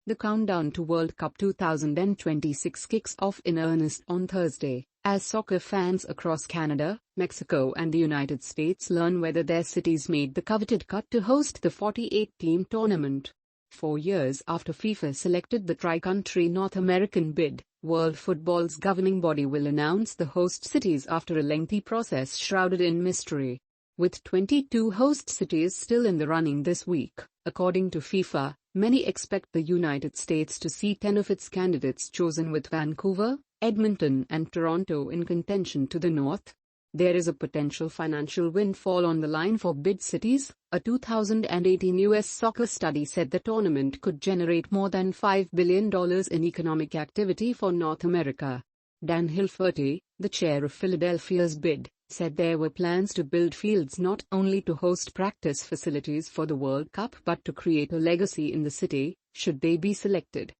The countdown to World Cup 2026 kicks off in earnest on Thursday, as soccer fans across Canada, Mexico and the United States learn whether their cities made the coveted cut to host the 48-team tournament. 4 years after FIFA selected the tri-country North American bid, World Football's governing body will announce the host cities after a lengthy process shrouded in mystery. With 22 host cities still in the running this week, according to FIFA, many expect the United States to see 10 of its candidates chosen, with Vancouver, Edmonton and Toronto in contention to the north. There is a potential financial windfall on the line for bid cities. A 2018 U.S. soccer study said the tournament could generate more than $5 billion in economic activity for North America. Dan Hilferty, the chair of Philadelphia's bid, said there were plans to build fields not only to host practice facilities for the World Cup but to create a legacy in the city, should they be selected.